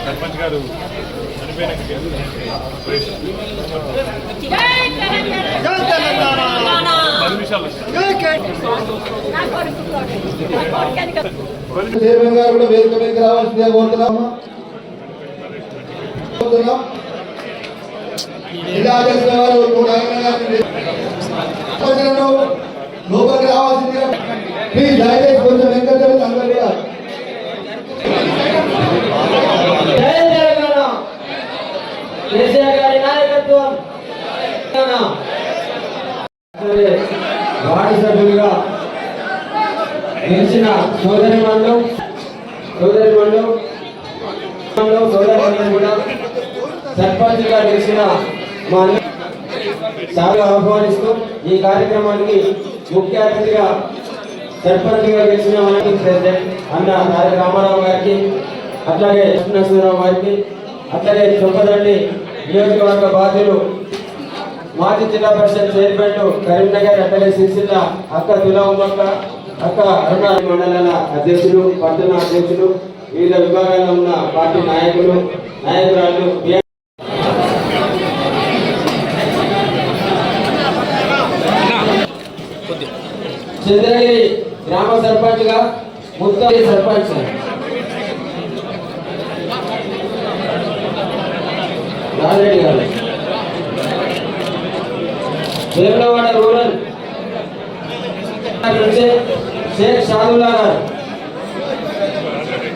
సర్పంచ్ గారు చనిపోయిన లోపలికి రావాల్సిందిగా ప్లీజ్ దయచేసి కొంచెం వెంకటేశ్వర అందరూ కూడా కేసీఆర్ గారి నాయకత్వం వార్డు సభ్యులుగా గెలిచిన సోదరిమణులు కూడా సర్పంచ్ గా గెలిచిన మా చాలా ఆహ్వానిస్తూ ఈ కార్యక్రమానికి ముఖ్య అతిథిగా సర్పంచ్ గా గెలిచిన ప్రెసిడెంట్ అన్న తారక రామారావు గారికి, అట్లాగే కృష్ణరావు గారికి, అట్లాగే చొప్పదండి నియోజకవర్గ బాధ్యులు మాజీ జిల్లా పరిషత్ చైర్మన్ కరీంనగర్, అట్లాగే సిరిసిల్ల అక్క తులా ఉమ్మక్క, అక్క అరుణ మండలాల అధ్యక్షులు, పట్టణ అధ్యక్షులు, వివిధ విభాగాల్లో ఉన్న పార్టీ నాయకురాలు చంద్రగిరి గ్రామ సర్పంచ్ గా ముత్తడి సర్పంచ్ రాజరెడ్డి గారు, వేములవాడ రూరల్ షేక్ షాదుల్లా గారు,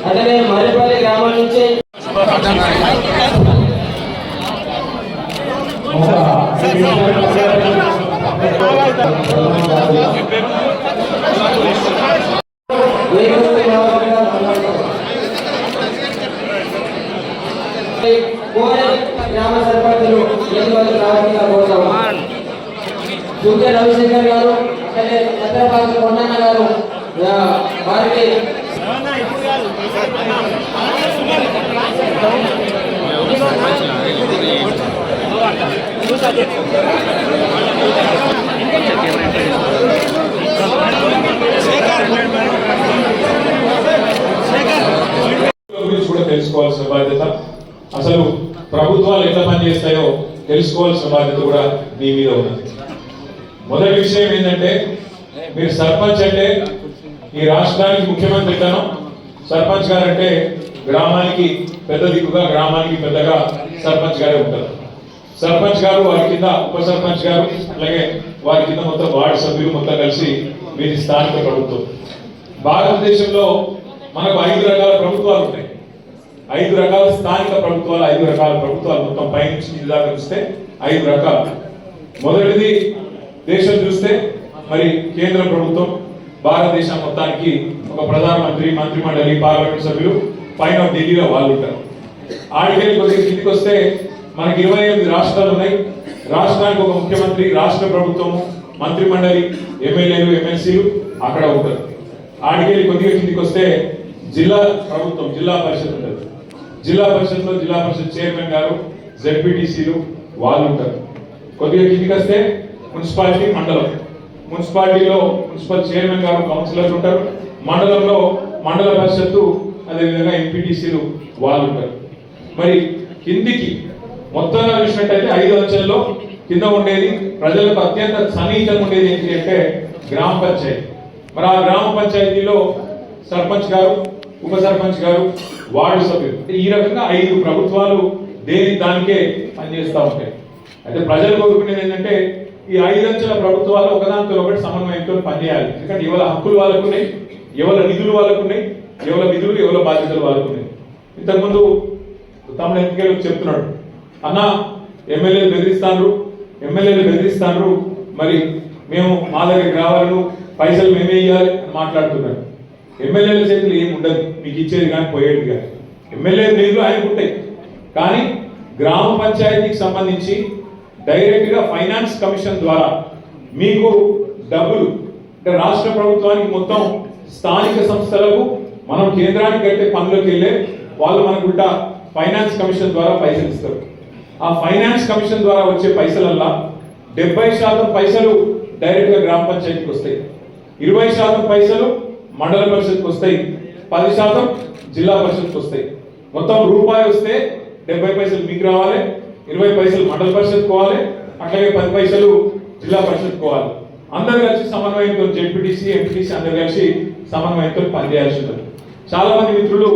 అట్లాగే మరిపల్లి గ్రామం నుంచి గ్రామ సర్పంచులు సూర్య రవిశంకర్ గారు, అట్లాగే చంద్రబాబు కొండన్న గారు వారికి గురించి కూడా తెలుసుకోవాల్సిన బాధ్యత, అసలు ప్రభుత్వాలు ఎట్లా పనిచేస్తాయో తెలుసుకోవాల్సిన బాధ్యత కూడా మీ మీద ఉన్నది. మొదటి విషయం ఏంటంటే, మీరు సర్పంచ్ అంటే ఈ రాష్ట్రానికి ముఖ్యమంత్రి గాను, సర్పంచ్ గారు అంటే గ్రామానికి పెద్ద దిక్కుగా, గ్రామానికి పెద్దగా సర్పంచ్ గారే ఉంటారు. సర్పంచ్ గారు, వారి కింద ఉప సర్పంచ్ గారు, అలాగే వారి కింద మొత్తం వార్డు సభ్యులు మొత్తం కలిసి మీది స్థానిక ప్రభుత్వం. భారతదేశంలో మనకు 5 రకాల ప్రభుత్వాలు ఉంటాయి. 5 రకాల స్థానిక ప్రభుత్వాలు, 5 రకాల ప్రభుత్వాలు మొత్తం పైనుంచి ఇది దాకా చూస్తే 5 రకాలు. మొదటిది దేశం చూస్తే మరి కేంద్ర ప్రభుత్వం, భారతదేశం మొత్తానికి ఒక ప్రధానమంత్రి, మంత్రిమండలి, పార్లమెంట్ సభ్యులు, పైన ఢిల్లీలో వాళ్ళు ఉంటారు. ఆడికెళ్ళి కొద్దిగా కిందికి వస్తే మనకి 28 రాష్ట్రాలు ఉన్నాయి. రాష్ట్రానికి ఒక ముఖ్యమంత్రి, రాష్ట్ర ప్రభుత్వము, మంత్రిమండలి, ఎమ్మెల్యేలు, ఎమ్మెల్సీలు అక్కడ ఉంటారు. ఆడికెళ్ళి కొద్దిగా కిందికి వస్తే జిల్లా ప్రభుత్వం, జిల్లా పరిషత్ ఉంటుంది. జిల్లా పరిషత్లో జిల్లా పరిషత్ చైర్మన్ గారు, జెడ్పీటీసీలు వాళ్ళు ఉంటారు. కొద్దిగా కిందికి వస్తే మున్సిపాలిటీ, మండలం. మున్సిపాలిటీలో మున్సిపల్ చైర్మన్ గారు, కౌన్సిలర్లు ఉంటారు. మండలంలో మండల పరిషత్తు, అదేవిధంగా ఎంపీటీసీలు వాళ్ళు ఉంటారు. మరి కిందికి మొత్తంగా చూసినట్టయితే 5 అంచెల్లో కింద ఉండేది, ప్రజలకు అత్యంత సన్నిహితంగా ఉండేది ఏంటి అంటే గ్రామ పంచాయతీ. మరి ఆ గ్రామ పంచాయతీలో సర్పంచ్ గారు, ఉప సర్పంచ్ గారు, వార్డు సభ్యులు, ఈ రకంగా 5 ప్రభుత్వాలు దేని దానికే పనిచేస్తూ ఉంటాయి. అయితే ప్రజలు కోరుకునేది ఏంటంటే ఈ 5 అంచెల ప్రభుత్వాలు ఒకదానితో ఒకటి సమన్వయంతో పనిచేయాలి. ఎందుకంటే ఎవరి హక్కులు వాళ్ళకున్నాయి, ఎవరి నిధులు వాళ్ళకున్నాయి, ఎవరి విధులు, ఎవరి బాధ్యతలు వాళ్ళకున్నాయి. ఇంతకుముందు తమ్ముడు ఎంపికలు చెప్తున్నాడు, అన్న ఎమ్మెల్యేలు బెదిరిస్తాను, మరి మేము మా దగ్గరికి రావాలను, పైసలు మేమే ఇవ్వాలి అని మాట్లాడుతున్నారు. ఎమ్మెల్యేల చేతులు ఏమి ఉండదు, మీకు ఇచ్చేది కానీ పోయేది కానీ. ఎమ్మెల్యే నిధులు ఆయనకు ఉంటాయి, కానీ గ్రామ పంచాయతీకి సంబంధించి డైరెక్ట్ గా ఫైనాన్స్ కమిషన్ ద్వారా మీకు డబ్బులు, అంటే రాష్ట్ర ప్రభుత్వానికి మొత్తం స్థానిక సంస్థలకు మనం కేంద్రానికి కట్టే పనులకు వెళ్ళే వాళ్ళు మనకు ఫైనాన్స్ కమిషన్ ద్వారా పైసలు ఇస్తారు. ఆ ఫైనాన్స్ కమిషన్ ద్వారా వచ్చే పైసలల్లా 70% పైసలు డైరెక్ట్ గా గ్రామ పంచాయతీకి వస్తాయి, 20% పైసలు మండల పరిషత్కి వస్తాయి, 10% జిల్లా పరిషత్కి వస్తాయి. మొత్తం రూపాయి వస్తే 70 పైసలు మీకు రావాలి, 20 పైసలు మండల పరిషత్ పోవాలి, అట్లాగే 10 పైసలు జిల్లా పరిషత్ పోవాలి. అందరు కలిసి సమన్వయంతో జెడ్పీటీసీ ఎంపీటీసీ అందరు కలిసి సమన్వయంతో పనిచేయాల్సి ఉంటుంది. చాలా మంది మిత్రులు,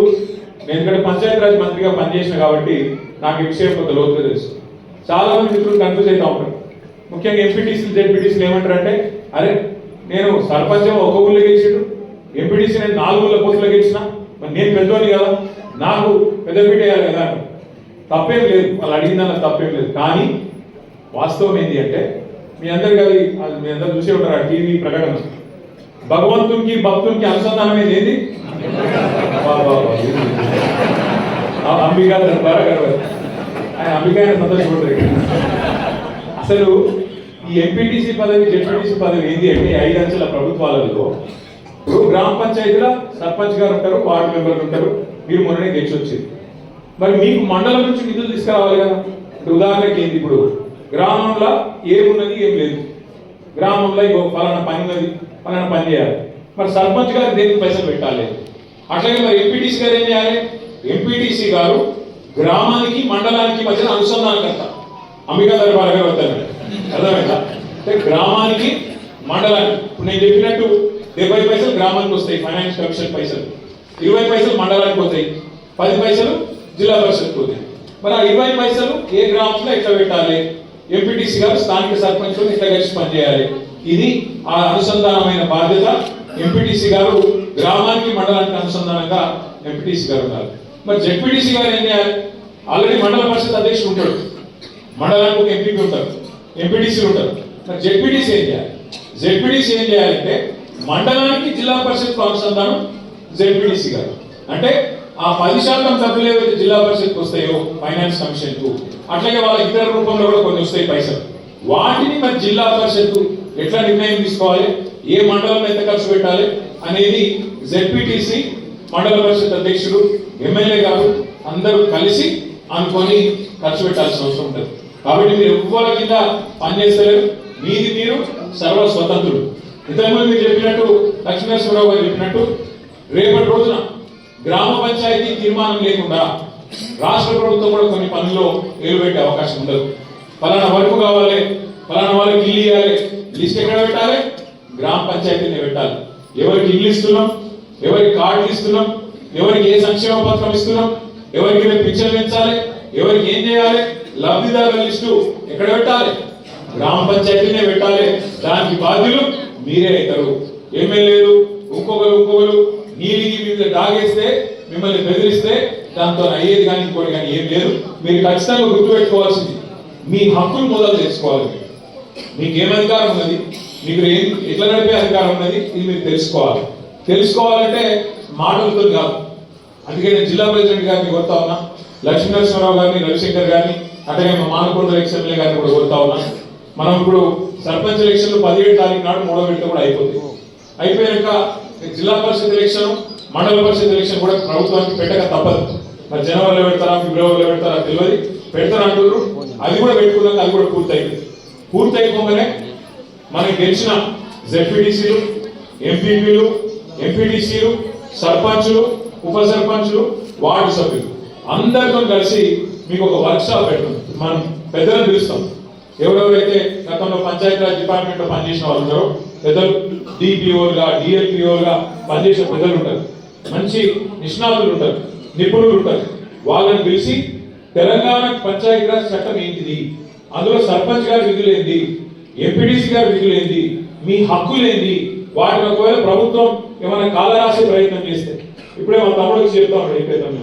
నేను ఇక్కడ పంచాయతీరాజ్ మంత్రిగా పనిచేసిన కాబట్టి నాకు ఈ విషయం కొంత లోతుగా తెలుసు. చాలా మంది మిత్రులు కన్ఫ్యూజ్ అవుతా ఉంటారు. ముఖ్యంగా ఎంపీటీసీలు జెడ్పీటీసీలు ఏమంటారు అంటే, అరే నేను సర్పంచ్ ఒక ఊళ్ళో గెలిచిండు, ఎంపీటీసీ నేను 4 ఊళ్ళ పోస్టులో గెలిచిన, మరి నేను పెద్దోని కదా, నాకు పెద్ద పీట వేయాలి కదా. తప్పేం లేదు, వాళ్ళు అడిగిందన్న తప్పేం లేదు. కానీ వాస్తవం ఏంటి అంటే, మీ అందరికి అది మీ అందరు చూసే ఉంటారు ఆ టీవీ ప్రకటన, భగవంతునికి భక్తునికి అనుసంధానం ఏంది, అంబికా ద్వారా గర్వ అంబికా సంతోషపడతారు. అసలు ఈ ఎంపీటీసీ పదవి జెడ్పీటీసీ పదవి ఏంటి అంటే, 5 అంచెల ప్రభుత్వాలలో ఇప్పుడు గ్రామ పంచాయతీలో సర్పంచ్ గారు ఉంటారు, వార్డు మెంబర్లు ఉంటారు. మీరు మొన్ననే గెలిచి వచ్చింది, మరి మీకు మండలం నుంచి నిధులు తీసుకురావాలి కదా. ఉదాహరణకి ఏంటి, ఇప్పుడు గ్రామంలో ఏమున్నది ఏం లేదు, గ్రామంలో ఇంకో ఫలానా పని ఉన్నది, ఫలానా పని చేయాలి, మరి సర్పంచ్ గారు దేనికి పైసలు పెట్టాలి. అట్లాగే మరి ఎంపీటీసీ గారు ఏం చేయాలి, ఎంపీటీసీ గారు గ్రామానికి మండలానికి మధ్యన అనుసంధానకర్త, అంబికా దర్బార్ గారు వస్తారు. అర్థమైందా? అంటే గ్రామానికి మండలానికి, ఇప్పుడు నేను చెప్పినట్టు 70 పైసలు గ్రామానికి వస్తాయి ఫైనాన్స్ కమిషన్ పైసలు, 20 పైసలు మండలానికి పోతాయి, 10 పైసలు జిల్లా పరిషత్ పోతాయి. మరి ఆ 20 పైసలు ఏ గ్రామంలో ఎట్లా పెట్టాలి, ఎంపీటీసీ గారు స్థానిక సర్పంచులు ఇట్లా కలిసి పనిచేయాలి. ఇది ఆ అనుసంధానమైన బాధ్యత. ఎంపీటీసీ గారు గ్రామానికి మండలానికి అనుసంధానంగా ఎంపీటీసీ గారు ఉన్నారు. మరి జెడ్పీటీసీ గారు ఏం చేయాలి, ఆల్రెడీ మండల పరిషత్ అధ్యక్షుడు ఉంటాడు, మండలానికి ఒక ఎంపీపీ ఉంటారు, ఎంపీటీసీలు ఉంటారు. మరి జెడ్పీటీసీ ఏం చేయాలి, జెడ్పీటీసీ ఏం చేయాలంటే మండలానికి జిల్లా పరిషత్ అనుసంధానం జెడ్పీటీసీ గారు. అంటే ఆ 10% డబ్బులు ఏవైతే జిల్లా పరిషత్కి వస్తాయో ఫైనాన్స్ కమిషన్ కు, అట్లాగే వాళ్ళ ఇతర రూపంలో కూడా కొన్ని వస్తాయి పైసలు, వాటిని మరి జిల్లా పరిషత్ ఎట్లా నిర్ణయం తీసుకోవాలి, ఏ మండలంలో ఎంత ఖర్చు పెట్టాలి అనేది జెడ్పీటీసీ, మండల పరిషత్ అధ్యక్షుడు, ఎమ్మెల్యే గారు అందరూ కలిసి అనుకొని ఖర్చు పెట్టాల్సిన అవసరం ఉంటుంది. కాబట్టి మీరు ఎవ్వరి కింద పనిచేస్తలేరు, మీది మీరు సర్వ స్వతంత్రులు. ఇంతకుముందు మీరు చెప్పినట్టు, లక్ష్మీనరసింహరావు గారు చెప్పినట్టు, రేపటి రోజున గ్రామ పంచాయతీ తీర్మానం లేకుండా రాష్ట్ర ప్రభుత్వం కూడా కొన్ని పనుల్లో ఏలుపెట్టే అవకాశం ఉండదు. ఫలానా వర్క్ కావాలి, ఫలానా వాళ్ళకి ఇల్లు ఇవ్వాలి, లిస్ట్ ఎక్కడ పెట్టాలి, గ్రామ పంచాయతీని పెట్టాలి. ఎవరికి ఇల్లు ఇస్తున్నాం, ఎవరికి కార్డులు ఇస్తున్నాం, ఎవరికి ఏ సంక్షేమ పథకం ఇస్తున్నాం, ఎవరికి పింఛన్ పెంచాలి, ఎవరికి ఏం చేయాలి, లబ్ధిదారుల లిస్టు ఎక్కడ పెట్టాలి, గ్రామ పంచాయతీనే పెట్టాలి. దానికి బాధ్యులు మీరే అవుతారు. ఎమ్మెల్యేలు ఇంకొకరు నీలిగి మీద దాగేస్తే, మిమ్మల్ని బెదిరిస్తే దాంతో అయ్యేది కానీ ఇంకోటి కానీ ఏం లేదు. మీరు ఖచ్చితంగా గుర్తుపెట్టుకోవాల్సింది, మీ హక్కులు మొదలు తెలుసుకోవాలి. మీకు ఏం అధికారం ఉన్నది, మీకు ఏం ఎట్లా నడిపే అధికారం ఉన్నది, ఇది మీరు తెలుసుకోవాలి. తెలుసుకోవాలంటే మాటలతో కాదు. అందుకే నేను జిల్లా ప్రెసిడెంట్ గారిని కోరుతా ఉన్నా, లక్ష్మీనరసింహరావు గారిని, రవిశంకర్ గారిని, అట్లాగే మా మానకొండ ఎమ్మెల్యే గారిని కూడా కోరుతా ఉన్నా. మనం ఇప్పుడు సర్పంచ్ ఎలక్షన్లు 17 తారీఖు నాడు 3వ విడత కూడా అయిపోతుంది. అయిపోయాక జిల్లా పరిషత్ ఎలక్షన్, మండల పరిషత్ ఎలక్షన్ కూడా ప్రభుత్వానికి పెట్టక తప్పదు. మరి జనవరిలో పెడతారా, ఫిబ్రవరిలో పెడతారా తెలియదు, పెడతారు అంటున్నారు. అది కూడా పెట్టుకున్నాక అది కూడా పూర్తి అయిపోగానే మనకి గెలిచిన జెడ్పీటీసీలు, ఎంపీపీలు, ఎంపీటీసీలు, సర్పంచులు, ఉప సర్పంచులు, వార్డు సభ్యులు అందరితో కలిసి మీకు ఒక వర్క్ షాప్ పెడుతుంది. మనం పెద్దలను పిలుస్తాం, ఎవరెవరైతే గతంలో పంచాయతీరాజ్ డిపార్ట్మెంట్ లో పనిచేసిన వాళ్ళు ఉంటారో పెద్దలు, డిపిఓలుగా, డిఎల్పిఓలుగా పనిచేసిన పెద్దలు ఉంటారు, మంచి నిష్ణాతులు ఉంటారు, నిపుణులు ఉంటారు. వాళ్ళని పిలిచి తెలంగాణ పంచాయతీరాజ్ చట్టం ఏంటిది, అందులో సర్పంచ్ గారి విధులు ఏంటి, ఎంపీటీసీ గారి విధులు ఏంటి, మీ హక్కులు ఏంటి, వాటిని ఒకవేళ ప్రభుత్వం ఏమైనా కాలరాసే ప్రయత్నం చేస్తే, ఇప్పుడే మా తమ్ముడికి చెప్తా ఉన్నాడు, అయిపోతాం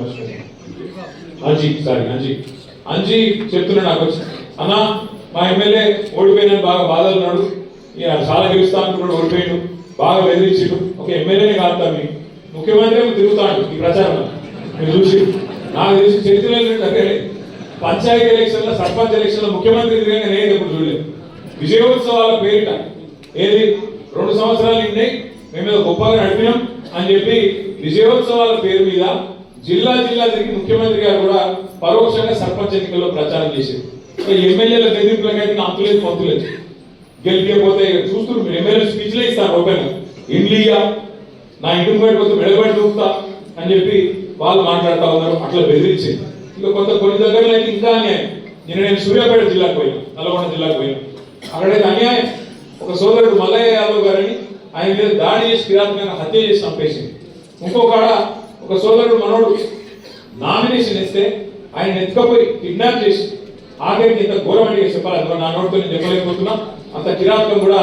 అంజీ చెప్తున్నాడు నాకు వచ్చి, అన్న మా ఎమ్మెల్యే ఓడిపోయినని బాగా బాధలున్నాడు, చాలా గెలుస్తా అనుకున్నాడు, ఓడిపోయాడు, బాగా బెదిరించాడు. ఒక ఎమ్మెల్యేనే కాదు, మీ ముఖ్యమంత్రి తిరుగుతాడు ఈ ప్రచారం. మీరు చూసి నాకు తెలిసి చరిత్ర పంచాయతీ ఎలక్షన్ లో, సర్పంచ్ ఎలక్షన్ లో ముఖ్యమంత్రి తిరిగి నేను ఎప్పుడు చూడలేదు. విజయోత్సవాల పేరిట ఏది 2 సంవత్సరాలు నిండాయి, మేము గొప్పగా నడిపినాం అని చెప్పి విజయోత్సవాల పేరు మీద జిల్లా తిరిగి ముఖ్యమంత్రి గారు కూడా పరోక్షంగా సర్పంచ్ ఎన్నికల్లో ప్రచారం చేసేది. ఎమ్మెల్యేల బెదిరింపులకైతే అంతులేదు పొంతులేదు. గెలిపిపోతే చూస్తున్నారు ఎమ్మెల్యే స్పీచ్లే ఇస్తారు ఓపెన్ ఇండియా నా ఇంటి బయట కొంత మెడబడి చూపుతా అని చెప్పి వాళ్ళు మాట్లాడుతూ ఉన్నారు. అట్లా బెదిరించింది. ఇంకా కొన్ని దగ్గరలో అయితే ఇంకా అన్యాయం. నేను సూర్యాపేట జిల్లాకు పోయినా, నల్గొండ జిల్లాకు పోయినా. అక్కడైతే అన్యాయం. ఒక సోదరుడు మల్లయ్య యాదవ్ గారని ఆయన మీద దాడి చేసి కిరాతకంగా హత్య చేసి చంపేసింది. ఇంకొక ఒక సోదరుడు మనోడు నామినేషన్ ఇస్తే ఆయన ఎత్తుకపోయి కిడ్నాప్ చేసి ఆఖరికి ఇంత ఘోరమని చెప్పాలి. అందులో నా నోటితో నేను చెప్పలేకపోతున్నా. అంత కిరాతకం కూడా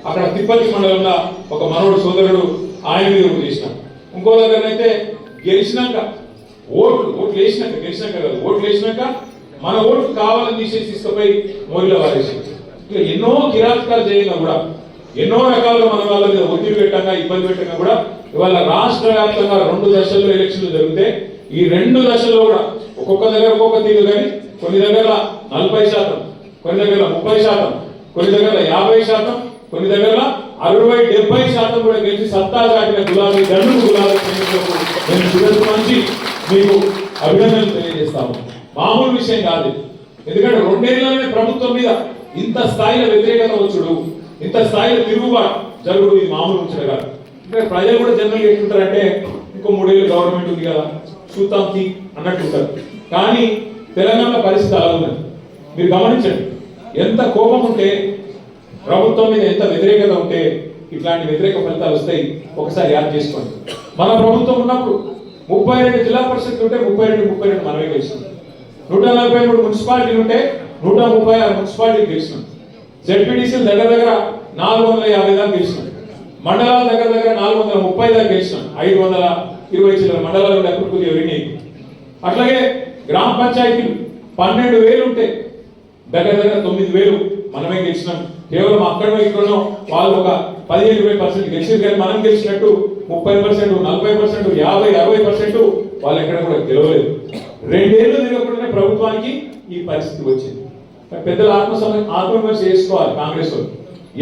అక్కడ తిప్పతి మండలంలో ఒక మనోడు సోదరుడు ఆయన మీద చేసిన. ఇంకో దగ్గరనైతే గెలిచినాక ఓట్లు వేసినాక గెలిచినాక కాదు, ఓట్లు వేసినాక మన ఓట్లు కావాలని తీసేసి తీసుకుపోయి మోరిలో వారేసి ఇక ఎన్నో కిరాతకాలు చేయగా కూడా ఎన్నో రకాలుగా మన వాళ్ళ మీద ఒత్తిడి పెట్టంగా ఇబ్బంది పెట్టంగా కూడా ఇవాళ రాష్ట్ర వ్యాప్తంగా 2 దశల్లో ఎలక్షన్లు జరిగితే ఈ 2 దశల్లో కూడా ఒక్కొక్క దగ్గర ఒక్కొక్క తీరు, కానీ కొన్ని దగ్గర 40%, కొన్ని దగ్గర 30%, కొన్ని దగ్గర 50%, కొన్ని దగ్గర 60-70% కూడా గెలిచి సత్తా చాటిన గులాబీ మేము చివరికి మంచి మీకు అభినందనలు తెలియజేస్తాము. మామూలు విషయం కాదు. ఎందుకంటే 2 ఏళ్లనే ప్రభుత్వం మీద ఇంత స్థాయిలో వ్యతిరేకత వచ్చుడు, ఇంత స్థాయిలో తిరుగుబాటు జరుగుడు ఇది మామూలు ముచ్చట కాదు. అంటే ప్రజలు కూడా జనరల్గా ఎట్లుంటారంటే ఇంకో 3 ఏళ్ళు గవర్నమెంట్ ఉంది కదా చూద్దాం తీ అన్నట్టుంటారు. కానీ తెలంగాణ పరిస్థితి అలా ఉన్నది. మీరు గమనించండి, ఎంత కోపం ఉంటే ప్రభుత్వం మీద ఎంత వ్యతిరేకత ఉంటే ఇట్లాంటి వ్యతిరేక ఫలితాలు వస్తాయి. ఒకసారి యాద్ చేసుకోండి. మన ప్రభుత్వం ఉన్నప్పుడు 32 జిల్లా పరిషత్లు ఉంటే 32 మనమే గెలిచినాం. 143 మున్సిపాలిటీలు ఉంటే 136 మున్సిపాలిటీలు గెలిచినాం. జెడ్పీటీసీలు దగ్గర 450 దాకా గెలిచినాం. మండలాల దగ్గర 430 దాకా గెలిచినాం. 520 చిల్లర మండలాలు ఉండే అప్పుడు ఎవరిని. అట్లాగే గ్రామ పంచాయతీలు 12,000 ఉంటే దగ్గర 9,000 మనమే గెలిచినాం. కేవలం అక్కడో ఇక్కడో వాళ్ళు ఒక 15-20% గెలిచారు. కానీ మనం గెలిచినట్టు 30%, 40%, 50-60% వాళ్ళు ఎక్కడ కూడా గెలవలేదు. 2 ఏళ్ళు తిరగకుండానే ప్రభుత్వానికి ఈ పరిస్థితి వచ్చింది. పెద్దలు ఆత్మవిమర్శ చేసుకోవాలి. కాంగ్రెస్ వాళ్ళు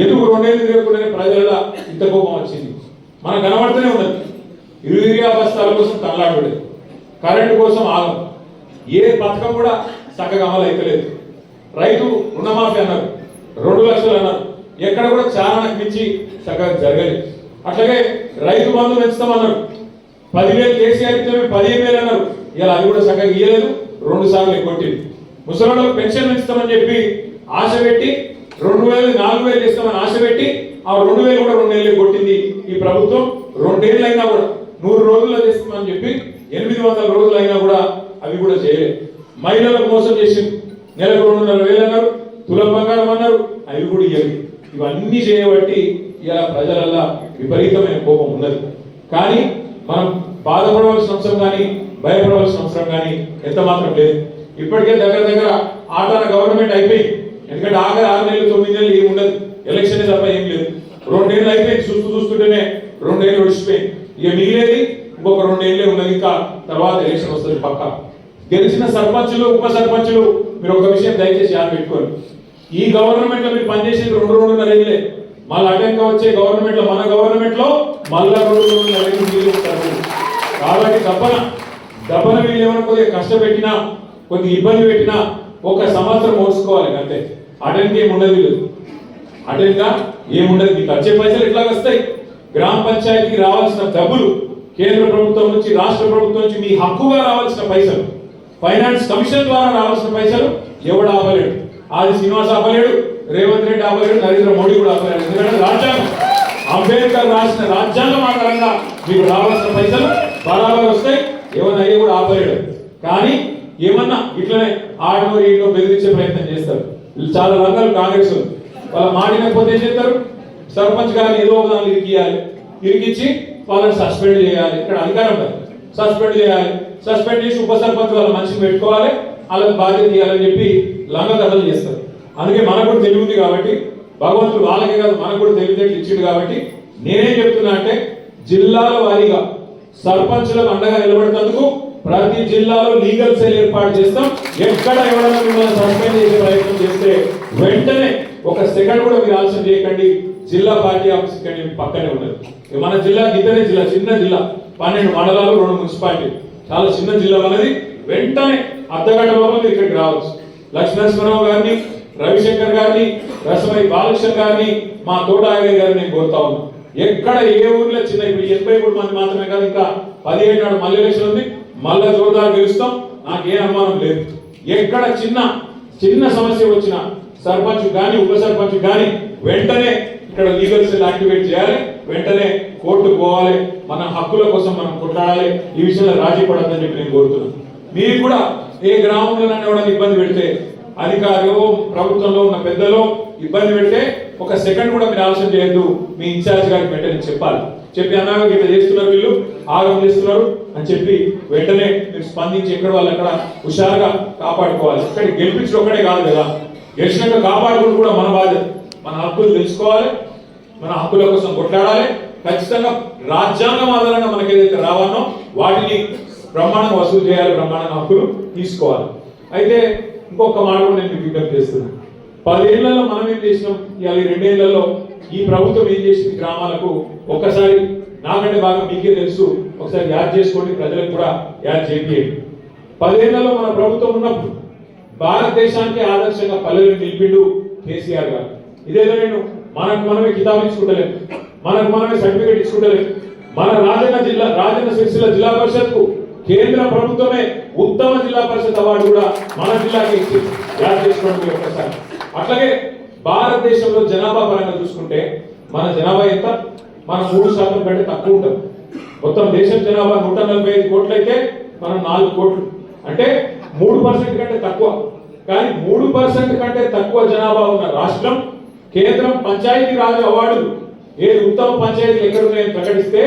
ఎందుకు 2 ఏళ్ళు తిరగకుండానే ప్రజల ఇంత కోపం వచ్చింది? మనకు కనబడుతూనే ఉన్నది. యూరియా బస్తాల కోసం తల్లాడలేదు, కరెంటు కోసం ఆగం, ఏ పథకం కూడా చక్కగా అమలు అయితలేదు. రైతు రుణమాఫీ అన్నారు, 2 లక్షలు అన్నారు, ఎక్కడ కూడా చారణకు మించి చక్కగా జరగలేదు. అట్లాగే రైతు బంధు పెంచుతామన్నారు, 10,000 కేసీఆర్ ఇస్తే 15,000 అన్నారు, ఇలా అది కూడా చక్కగా ఇయ్యలేదు, 2 సార్లు కొట్టింది. ముసలిళ్ళకు పెన్షన్ పెంచుతామని చెప్పి ఆశ పెట్టి 2,000, 4,000 ఇస్తామని ఆశ పెట్టి ఆ 2,000 కూడా 2 ఏళ్ళు కొట్టింది ఈ ప్రభుత్వం. 2 ఏళ్ళు అయినా కూడా 100 రోజుల్లో చేస్తామని చెప్పి 800 రోజులు అయినా కూడా అవి కూడా చేయలేదు. మహిళలకు మోసం చేసింది, నెలకు 2,500 అన్నారు, తులం బంగారం అన్నారు, అవి కూడా ఇవ్వలేదు. ఇవన్నీ చేయబట్టి ఇలా ప్రజలల్లా విపరీతమైన కోపం ఉన్నది. కానీ మనం బాధపడవలసిన అవసరం కానీ భయపడవలసిన అవసరం కానీ ఎంత మాత్రం లేదు. ఇప్పటికే దగ్గర ఆటాన గవర్నమెంట్ అయిపోయింది. ఎందుకంటే ఆఖరి 6 నెలలు 9 నెలలు ఏమి ఉండదు, ఎలక్షన్ తప్ప ఏం లేదు. 2 ఏళ్ళు అయిపోయింది, చూస్తుంటేనే 2 ఏళ్ళు ఒడిచిపోయింది. ఇక మిగిలేది ఇంకొక 2 ఏళ్ళే ఉన్నది. ఇంకా తర్వాత ఎలక్షన్ వస్తుంది పక్కా. గెలిచిన సర్పంచులు, ఉప సర్పంచులు మీరు ఒక విషయం దయచేసి యాద పెట్టుకోండి. ఈ గవర్నమెంట్ లో మీరు పనిచేసేది 2-2.5 ఏళ్ళే. మళ్ళీ అటెంక వచ్చే గవర్నమెంట్ లో, మన గవర్నమెంట్ లో మళ్ళా 2-2.5 ఏళ్ళు ఉంటారు. కాబట్టి దప్పన మీరు ఏమైనా కొద్దిగా కష్టపెట్టినా, కొద్దిగా ఇబ్బంది పెట్టినా 1 సంవత్సరం ఓడ్చుకోవాలి అంతే. అటెంక ఏముండదు, అటెంక ఏముండదు. మీకు వచ్చే పైసలు ఎట్లా వస్తాయి? గ్రామ పంచాయతీకి రావాల్సిన డబ్బులు కేంద్ర ప్రభుత్వం నుంచి, రాష్ట్ర ప్రభుత్వం నుంచి మీ హక్కుగా రావాల్సిన పైసలు, ఫైనాన్స్ కమిషన్ ద్వారా రావాల్సిన పైసలు ఎవడు ఆపలేడు. ఆది శ్రీనివాస్ ఆపలేడు, రేవంత్ రెడ్డి ఆపలేడు, నరేంద్ర మోడీ కూడా ఆపలేడు. ఎందుకంటే రాజ్యాంగం, అంబేద్కర్ రాసిన రాజ్యాంగం ఆధారంగా మీకు రావాల్సిన పైసలు బరాబర్ వస్తాయి. ఏమన్నా అయ్యే కూడా ఆపలేడు. కానీ ఏమన్నా ఇట్లనే ఆడనో ఈడనో బెదిరించే ప్రయత్నం చేస్తారు. చాలా రంగాలు కాంగ్రెస్ వాళ్ళ మాడినకపోతే ఏం చేస్తారు? సర్పంచ్ గారిని ఏదో ఒక దాన్ని ఇరికియాలి, ఇరికించి వాళ్ళని సస్పెండ్ చేయాలి. ఇక్కడ అధికారం లేదు, సస్పెండ్ చేయాలి. సస్పెండ్ చేసి ఉప సర్పంచ్ వాళ్ళ మనిషిని పెట్టుకోవాలి, వాళ్ళకి బాధ్యత ఇవ్వాలని చెప్పి లంగ కథలు చేస్తారు. అందుకే మనకు కూడా తెలివి ఉంది కాబట్టి, భగవంతుడు వాళ్ళకే కాదు మనకు కూడా తెలివితేటలు ఇచ్చిండు కాబట్టి నేనేం చెప్తున్నా అంటే, జిల్లాల వారీగా సర్పంచులకు అండగా నిలబడేందుకు ప్రతి జిల్లాలో లీగల్ సెల్ ఏర్పాటు చేస్తాం. ఎక్కడ ఎవరైనా మిమ్మల్ని సస్పెండ్ చేసే ప్రయత్నం చేస్తే వెంటనే 1 సెకండ్ కూడా మీరు ఆలస్యం చేయకండి. జిల్లా పార్టీ ఆఫీస్ పక్కనే ఉన్నది. మన జిల్లా గిద్దనే జిల్లా, చిన్న జిల్లా, 12 మండలాలు, 2 మున్సిపాలిటీ, చాలా చిన్న జిల్లా అనేది. వెంటనే అర్ధగంట లోపల మీరు ఇక్కడికి రావచ్చు. లక్ష్మీనరసింహరావు గారిని, రవిశంకర్ గారిని, రసమై బాలకృష్ణ గారిని, మా తోటాగయ్య గారిని నేను కోరుతా ఉన్నాను. ఎక్కడ ఏ ఊర్లో చిన్న ఇప్పుడు 83 మంది మాత్రమే కాదు, ఇంకా 17 నాడు మళ్ళీ ఎలక్షన్ ఉంది, మళ్ళీ జోరుదారు గెలుస్తాం, నాకే అనుమానం లేదు. ఎక్కడ చిన్న సమస్య వచ్చినా సర్పంచ్ కానీ ఉప సర్పంచ్ కానీ వెంటనే ఇక్కడ లీగల్ సెల్ యాక్టివేట్ చేయాలి, వెంటనే కోర్టుకు పోవాలి, మన హక్కుల కోసం మనం కొట్లాడాలి. ఈ విషయంలో రాజీ పడద్దని చెప్పి నేను కోరుతున్నాను. మీరు కూడా ఏ గ్రామంలోనైనా కూడా ఇబ్బంది పెడితే, అధికారులు ప్రభుత్వంలో ఉన్న పెద్దలు ఇబ్బంది పెడితే ఒక సెకండ్ కూడా మీరు ఆలోచన చేయొద్దు, మీ ఇన్ఛార్జ్ గారికి వెంటనే చెప్పాలి. చెప్పి అన్నాక ఇట్లా చేస్తున్నారు, వీళ్ళు ఆగం చేస్తున్నారు అని చెప్పి వెంటనే మీరు స్పందించి ఎక్కడ వాళ్ళు అక్కడ హుషారుగా కాపాడుకోవాలి. ఇక్కడ గెలిపించడం ఒక్కడే కాదు కదా, గెలిచినాక కాపాడుకోవడం కూడా మన బాధ్యత. మన హక్కులు తెలుసుకోవాలి, మన హక్కుల కోసం కొట్లాడాలి. ఖచ్చితంగా రాజ్యాంగం ఆధారంగా మనకి ఏదైతే రావాలో వాటిని బ్రహ్మాండంగా వసూలు చేయాలి, బ్రహ్మాండంగా హక్కులు తీసుకోవాలి. అయితే ఇంకొక మాట కూడా నేను మీకు విజ్ఞప్తి చేస్తున్నాను. 10 ఏళ్లలో మనం ఏం చేసినాం, ఇవాళ 2 ఏళ్లలో ఈ ప్రభుత్వం ఏం చేసింది గ్రామాలకు ఒక్కసారి నాకంటే బాగా మీకే తెలుసు, ఒకసారి యాడ్ చేసుకోండి, ప్రజలకు కూడా యాడ్ చేయండి. 10 ఏళ్లలో మన ప్రభుత్వం ఉన్నప్పుడు భారతదేశానికి ఆదర్శంగా పల్లెలను నిలిపిండు కేసీఆర్ గారు. ఇదేదో నేను మనకు మనమే కితాబు ఇచ్చుకుంటలేము, మనకు మనమే సర్టిఫికేట్ ఇచ్చుకుంటలేము. మన రాజన్న సిరిసిల్ల జిల్లా పరిషత్ కు కేంద్ర ప్రభుత్వమే ఉత్తమ జిల్లా పరిషత్ అవార్డు కూడా మన జిల్లాకి ఇచ్చి యాడ్ చేసుకోండి ఒక్కసారి. అట్లాగే భారతదేశంలో జనాభా పరంగా చూసుకుంటే మన జనాభా ఎంత, మన 3% కంటే తక్కువ ఉంటాం. మొత్తం దేశం జనాభా 145 కోట్లు అయితే మనం 4 కోట్లు, అంటే 3% కంటే తక్కువ. కానీ 3% కంటే తక్కువ జనాభా ఉన్న రాష్ట్రం కేంద్రం పంచాయతీ రాజ్ అవార్డులు ఏది ఉత్తమ పంచాయతీలు ఎక్కడున్నాయని ప్రకటిస్తే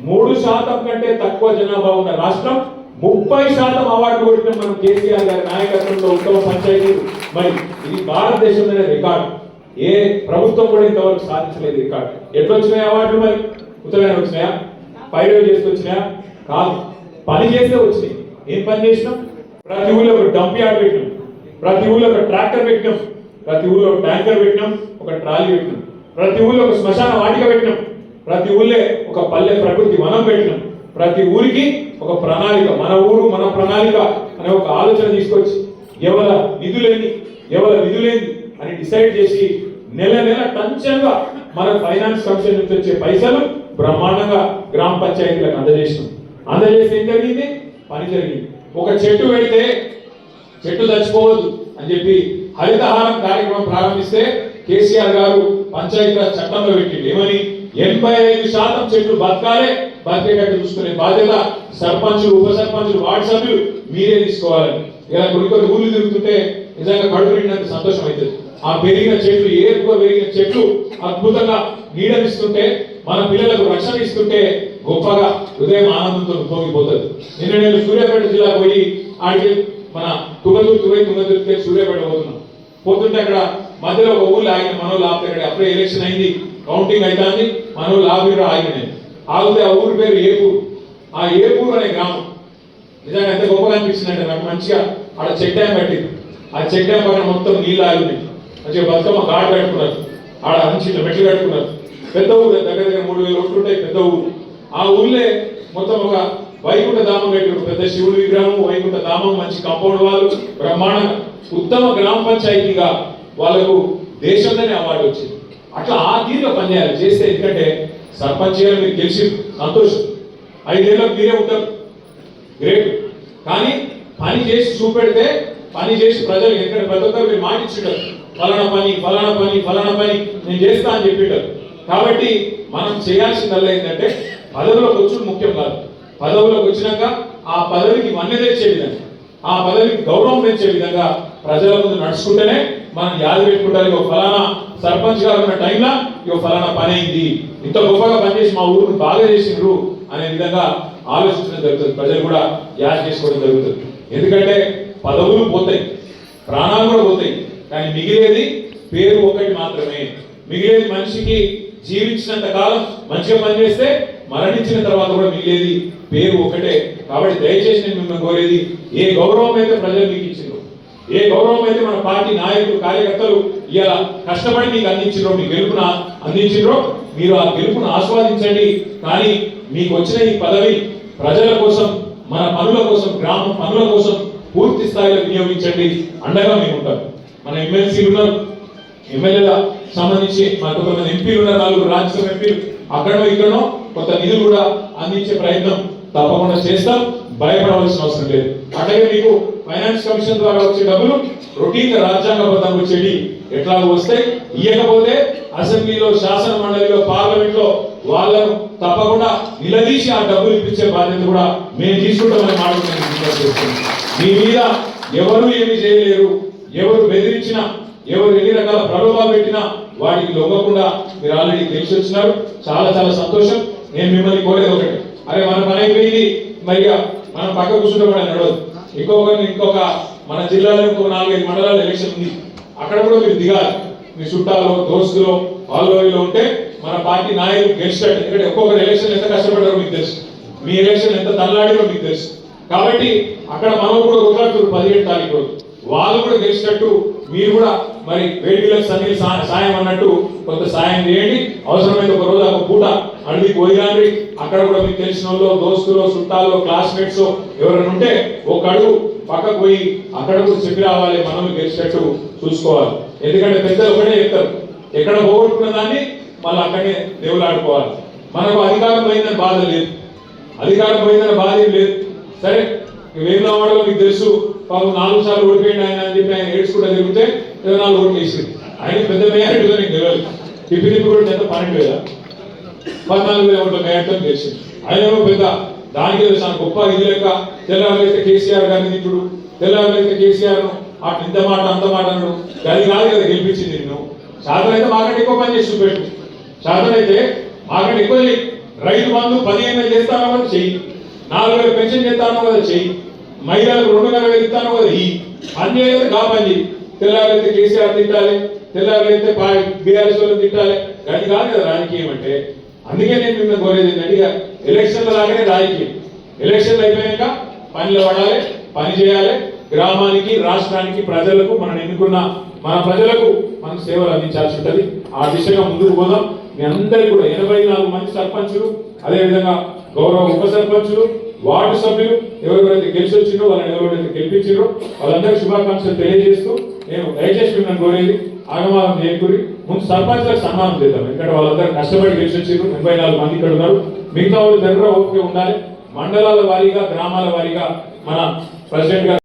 3% కంటే తక్కువ జనాభా ఉన్న రాష్ట్రం 30% అవార్డు కొట్టిన మనం కేసీఆర్ గారి నాయకత్వంలో ఉత్తమ పంచాయతీలు. మరి ఇది భారతదేశంలోనే రికార్డు, ఏ ప్రభుత్వం కూడా ఇంతవరకు సాధించలేదు రికార్డు. ఎట్లా వచ్చినాయి అవార్డులు? మరి ఉత్తగానే వచ్చినాయా, పైరవి చేస్తూ వచ్చినాయా? కాదు, పని చేస్తే వచ్చినాయి. ఏం పని చేసినాం? ప్రతి ఊళ్ళో ఒక డంప్ యార్డ్ పెట్టినాం, ప్రతి ఊళ్ళో ఒక ట్రాక్టర్ పెట్టినాం, ప్రతి ఊళ్ళో ఒక ట్యాంకర్ పెట్టినాం, ఒక ట్రాలీ పెట్టినాం, ప్రతి ఊళ్ళో ఒక శ్మశాన వాటిక పెట్టినాం, ప్రతి ఊళ్ళే ఒక పల్లె ప్రకృతి వనం పెట్టినాం, ప్రతి ఊరికి ఒక ప్రణాళిక, మన ఊరు మన ప్రణాళిక అనే ఒక ఆలోచన తీసుకొచ్చి ఎవరి విధులేంది అని డిసైడ్ చేసి నెల టంచంగా మన ఫైనాన్స్ కమిషన్ నుంచి వచ్చే పైసలు బ్రహ్మాండంగా గ్రామ పంచాయతీలకు అందజేసి ఏం జరిగింది? పని జరిగింది. ఒక చెట్టు పెడితే చెట్టు చచ్చిపోవద్దు అని చెప్పి హరితహారం కార్యక్రమం ప్రారంభిస్తే కేసీఆర్ గారు పంచాయతీరాజ్ చట్టంలో పెట్టింది ఏమని, 85% చెట్లు బతికేటట్టు చూసుకునే బాధ్యత సర్పంచులు, ఉప సర్పంచులు, వార్డు సభ్యులు మీరే తీసుకోవాలని. ఇలా కొన్ని ఊళ్ళు తిరుగుతుంటే నిజంగా కడుపు నిండినంత సంతోషం అవుతుంది. ఆ పెరిగిన చెట్లు, ఏరుగా పెరిగిన చెట్లు అద్భుతంగా నీడనిస్తుంటే, మన పిల్లలకు రక్షణ ఇస్తుంటే గొప్పగా హృదయం ఆనందంతో పొంగిపోతుంది. నిన్న నేను సూర్యాపేట జిల్లా పోయి ఆడికి మన తుంగతుర్తి సూర్యాపేట పోతుంటే అక్కడ మధ్యలో ఒక ఊళ్ళు ఆగిన మనోళ్ళు ఆపుతాడు. అప్పుడే ఎలక్షన్ అయింది, కౌంటింగ్ అవుతుంది, మనోళ్ళు ఆగినాయి. ఆగితే ఆ ఊరి పేరు ఏపూరు. ఆ ఏపూరు అనే గ్రామం నిజంగా ఎంత గొప్పగా అనిపించిందంటే నాకు, మంచిగా ఆడ చెక్ డ్యామ్ కట్టింది. ఆ చెక్ డ్యామ్ పక్కన మొత్తం నీళ్ళు ఆగినాయి, మంచిగా బతుకమ్మ ఘాట్ కట్టుకున్నారు, ఆడ మంచి మెట్లు కట్టుకున్నారు. పెద్ద ఊరు, దగ్గర 3000 ఓట్లు ఉంటాయి పెద్ద ఊరు. ఆ ఊళ్ళే మొత్తం ఒక వైకుంఠ ధామం కట్టారు, పెద్ద శివుడి విగ్రహం, వైకుంఠ ధామం, మంచి కాంపౌండ్ వాళ్ళు, బ్రహ్మాండంగా ఉత్తమ గ్రామ పంచాయతీగా వాళ్ళకు దేశంలోనే అవార్డు వచ్చింది. అట్లా ఆ తీరులో పనిచేయాలి చేస్తే. ఎందుకంటే సర్పంచ్ గారు మీరు గెలిచి సంతోషం, 5 ఏళ్ళకు మీరే ఉంటారు, గ్రేట్. కానీ పని చేసి చూపెడితే, పని చేసి ప్రజలు ఎక్కడ ప్రతి ఒక్కరు మీరు మాట ఇచ్చింటారు, ఫలానా పని నేను చేస్తా అని చెప్పింటారు. కాబట్టి మనం చేయాల్సిందల్లా ఏంటంటే పదవిలోకి వచ్చుడు ముఖ్యం కాదు, పదవిలోకి వచ్చినాక ఆ పదవికి వన్నె తెచ్చే విధంగా, ఆ పదవికి గౌరవం పెంచే విధంగా ప్రజల ముందు నడుచుకుంటేనే మనం యాద పెట్టుకుంటారు. ఇక ఫలానా సర్పంచ్ గారు ఉన్న టైంలో ఇక ఫలానా పని అయింది, ఇంత గొప్పగా పనిచేసి మా ఊరిని బాగా చేసిండ్రు అనే విధంగా ఆలోచించడం జరుగుతుంది. ప్రజలు కూడా యాద చేసుకోవడం జరుగుతుంది. ఎందుకంటే పదవులు పోతాయి, ప్రాణాలు కూడా పోతాయి, కానీ మిగిలేది పేరు ఒకటి మాత్రమే. మిగిలేది మనిషికి జీవించినంత కాలం మంచిగా పనిచేస్తే మరణించిన తర్వాత కూడా మిగిలేది పేరు ఒకటే. కాబట్టి దయచేసి నేను మిమ్మల్ని కోరేది, ఏ గౌరవం అయితే ప్రజలు మీకు ఇచ్చిండ్రు, ఏ గౌరవం అయితే మన పార్టీ నాయకులు కార్యకర్తలు ఇలా కష్టపడి మీకు అందించిండ్రో, మీ గెలుపును అందించిండ్రో, మీరు ఆ గెలుపును ఆస్వాదించండి. కానీ మీకు వచ్చిన ఈ పదవి ప్రజల కోసం, మన పనుల కోసం, గ్రామ పనుల కోసం పూర్తి స్థాయిలో వినియోగించండి, అండగా మేము ఉంటాం. మన ఎమ్మెల్సీలు ఉన్నారు, ఎమ్మెల్యేల సంబంధించి మన కొంతమంది ఎంపీలు ఉన్నారు, 4 రాజ్యసభ ఎంపీలు, అక్కడో ఇక్కడో కొంత నిధులు కూడా అందించే ప్రయత్నం తప్పకుండా చేస్తాం. భయపడవలసిన అవసరం లేదు. అట్లాగే మీకు ఫైనాన్స్ కమిషన్ ద్వారా వచ్చే డబ్బులు రొటీన్ రాజ్యాంగబద్ధంగా వచ్చేటి ఎట్లాగో వస్తాయి. ఇవ్వకపోతే అసెంబ్లీలో, శాసన మండలిలో, పార్లమెంట్ లో వాళ్ళను తప్పకుండా నిలదీసి ఆ డబ్బులు ఇప్పించే బాధ్యత కూడా మేము తీసుకుంటామని మాట్లాడుతున్నాం. మీ మీద ఎవరు ఏమి చేయలేరు, ఎవరు బెదిరించినా, ఎవరు ఎన్ని రకాల ప్రలోభాలు పెట్టినా వాటికి లొంగకుండా మీరు ఆల్రెడీ తెలిసి వచ్చినారు. చాలా చాలా సంతోషం. నేను మిమ్మల్ని కోరేది ఒకటి, అరే మన పని అయిపోయింది, మరి మనం పక్క కూర్చుంటే కూడా నడవదు. ఇంకొక మన జిల్లాలో ఇంకో 4-5 మండలాల ఎలక్షన్ ఉంది, అక్కడ కూడా మీరు దిగాలి. మీ చుట్టాలో, దోస్తులో, వాళ్ళు వీళ్ళు ఉంటే మన పార్టీ నాయకులు గెలిచాడు. ఎందుకంటే ఒక్కొక్కరు ఎలక్షన్ ఎంత కష్టపడ్డారో మీకు తెలుసు, మీ ఎలక్షన్ ఎంత తల్లాడిరో మీకు తెలుసు. కాబట్టి అక్కడ మనం కూడా కొట్లాడుతున్నారు 17 తారీఖు రోజు, వాళ్ళు కూడా గెలిచినట్టు మీరు కూడా మరి వేడిలకు సన్నీ సాయం అన్నట్టు కొంత సాయం చేయండి. అవసరమైతే ఒక రోజు ఒక పూట అడిగి పోయిరాండి. అక్కడ కూడా మీకు తెలిసిన వాళ్ళు, దోస్తులు, చుట్టాలు, క్లాస్మేట్స్ ఎవరైనా ఉంటే ఒక అడుగు పక్కకు పోయి అక్కడ కూడా చెప్పి రావాలి, మనం గెలిచినట్టు చూసుకోవాలి. ఎందుకంటే పెద్దలు ఒకటే చెప్తారు, ఎక్కడ పోగొట్టుకున్న దాన్ని మళ్ళీ అక్కడే దేవులాడుకోవాలి. మనకు అధికారం పోయిందని బాధ లేదు, అధికారం పోయిందని బాధ ఏం లేదు. సరే, వేములవాడలో మీకు తెలుసు, పాపం 4 సార్లు ఓడిపోయింది ఆయన అని చెప్పి ఆయన ఏడ్చుకుంటూ తిరిగితే 24 ఓట్లు వేసింది. ఆయన పెద్ద మేయర్గా నీకు తెలియదు, తిప్పి కూడా ఎంత 12,000 14,000 ఓట్ల మేయర్తో గెలిచింది. ఆయన పెద్ద దానికి చాలా గొప్ప ఇది లెక్క. తెల్లవారైతే కేసీఆర్ గారిని ఇప్పుడు తెల్లవారైతే కేసీఆర్ అటు ఇంత మాట అంత మాట అన్నాడు. అది కాదు కదా గెలిపించింది నిన్ను. శాతనైతే మాకంటే ఎక్కువ పని చేసి చూపెట్టు, శాతనైతే మాకంటే ఎక్కువ చెయ్యి. రైతు బంధు 15,000 చేస్తానో కదా చెయ్యి, 4,000 పెన్షన్ చేస్తానో కదా చెయ్యి, మహిళలకు 2,000 ఇస్తానో కదా ఈ అన్ని అయితే కా పని చెయ్యి. తెల్లవారైతే కేసీఆర్ తిట్టాలి, తెల్లవారైతే బీఆర్ఎస్ వాళ్ళు తిట్టాలి, అది కాదు కదా రాజకీయం అంటే. అందుకే నేను మిమ్మల్ని కోరేది ఏంటంటే, ఎలక్షన్ల లాగానే రాజకీయం. ఎలక్షన్లు అయిపోయాక పనిలో పడాలి, పని చేయాలి, గ్రామానికి, రాష్ట్రానికి, ప్రజలకు, మనం ఎన్నుకున్న మన ప్రజలకు మనం సేవలు అందించాల్సి ఉంటుంది. ఆ దిశగా ముందుకు పోదాం. మీ అందరికీ కూడా 84 మంది సర్పంచులు, అదేవిధంగా గౌరవ ఉప సర్పంచులు, వార్డు సభ్యులు ఎవరెవరైతే గెలిచి వచ్చిందో వాళ్ళని ఎవరైతే గెలిపించారో వాళ్ళందరికీ శుభాకాంక్షలు తెలియజేస్తూ నేను దయచేసి మిమ్మల్ని కోరేది ఆగమానం చేయకూరి ముందు సర్పంచ్లకు సన్మానం చేద్దాం. ఎందుకంటే వాళ్ళందరూ కష్టపడి గెలిచి వచ్చారు. 84 మంది ఇక్కడ ఉన్నారు. మిగతా వాళ్ళు దగ్గర ఓపిక ఉండాలి. మండలాల వారీగా, గ్రామాల వారీగా మన ప్రెసిడెంట్ గారు